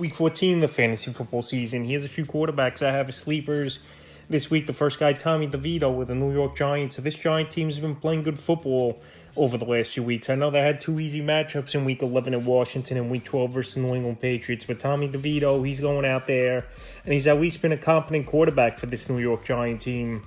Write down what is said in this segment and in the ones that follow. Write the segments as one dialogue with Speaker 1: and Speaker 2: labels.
Speaker 1: Week 14 of the fantasy football season. Here's a few quarterbacks I have as sleepers this week. The first guy, Tommy DeVito with the New York Giants. So this Giant team's been playing good football over the last few weeks. I know they had two easy matchups in Week 11 at Washington and Week 12 versus the New England Patriots. But Tommy DeVito, he's going out there, and he's at least been a competent quarterback for this New York Giant team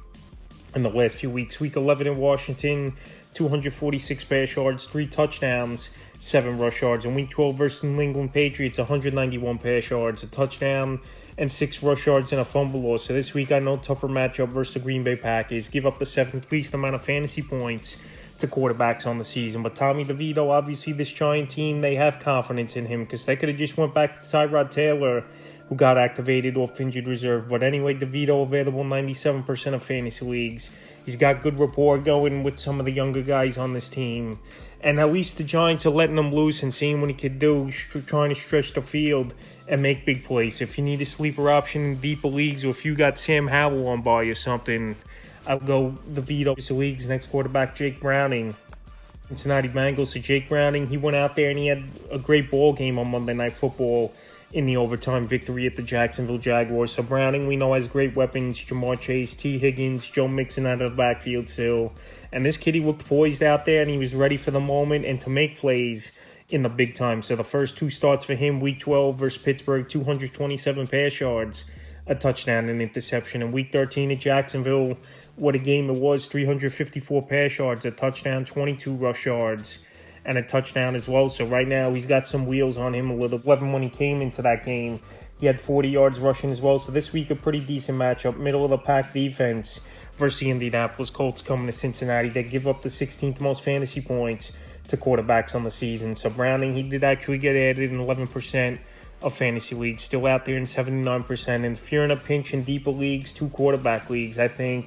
Speaker 1: in the last few weeks. Week 11 in Washington, 246 pass yards, 3 touchdowns, 7 rush yards. In Week 12 versus the New England Patriots, 191 pass yards, a touchdown, and 6 rush yards and a fumble loss. So this week, I know tougher matchup versus the Green Bay Packers. Give up the 7th least amount of fantasy points to quarterbacks on the season. But Tommy DeVito, obviously this Giant team, they have confidence in him because they could have just went back to Tyrod Taylor, who got activated off injured reserve. But anyway, DeVito available 97% of fantasy leagues. He's got good rapport going with some of the younger guys on this team. And at least the Giants are letting him loose and seeing what he could do, trying to stretch the field and make big plays. If you need a sleeper option in deeper leagues, or if you got Sam Howell on by or something, I'll go DeVito. League's next quarterback, Jake Browning, Cincinnati Bengals. So Jake Browning, he went out there and he had a great ball game on Monday Night Football in the overtime victory at the Jacksonville Jaguars. So Browning, we know, has great weapons. Jamar Chase, T. Higgins, Joe Mixon out of the backfield still. And this kid, he looked poised out there and he was ready for the moment and to make plays in the big time. So the first 2 starts for him, Week 12 versus Pittsburgh, 227 pass yards, a touchdown and interception. In Week 13 at Jacksonville, what a game it was, 354 pass yards, a touchdown, 22 rush yards, and a touchdown as well. So right now, he's got some wheels on him a little. 11 when he came into that game, he had 40 yards rushing as well. So this week, a pretty decent matchup. Middle of the pack defense versus the Indianapolis Colts coming to Cincinnati. They give up the 16th most fantasy points to quarterbacks on the season. So Browning, he did actually get added in 11% of fantasy leagues. Still out there in 79%. And if you're in a pinch in deeper leagues, 2 quarterback leagues, I think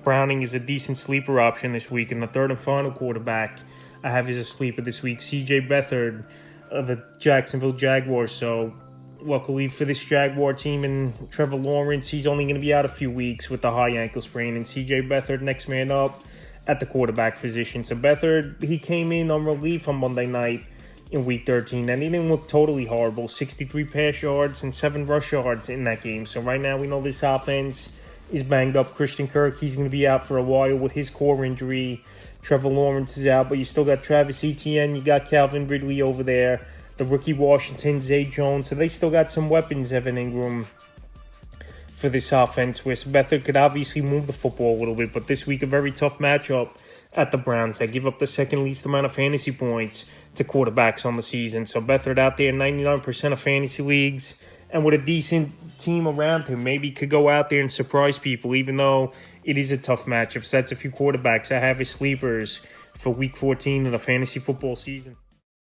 Speaker 1: Browning is a decent sleeper option this week. And the third and final quarterback I have as a sleeper this week, C.J. Beathard of the Jacksonville Jaguars. So luckily for this Jaguar team and Trevor Lawrence, he's only going to be out a few weeks with the high ankle sprain. And C.J. Beathard, next man up at the quarterback position. So Beathard, he came in on relief on Monday night in Week 13, and he didn't look totally horrible. 63 pass yards and 7 rush yards in that game. So right now we know this offense is banged up. Christian Kirk, he's going to be out for a while with his core injury. Trevor Lawrence is out, but you still got Travis Etienne. You got Calvin Ridley over there. The rookie Washington, Zay Jones. So they still got some weapons, Evan Ingram, for this offense, where Beathard could obviously move the football a little bit. But this week, a very tough matchup at the Browns. They give up the second least amount of fantasy points to quarterbacks on the season. So Beathard out there in 99% of fantasy leagues, and with a decent team around him, maybe could go out there and surprise people, even though it is a tough matchup. So that's a few quarterbacks I have as sleepers for Week 14 of the fantasy football season.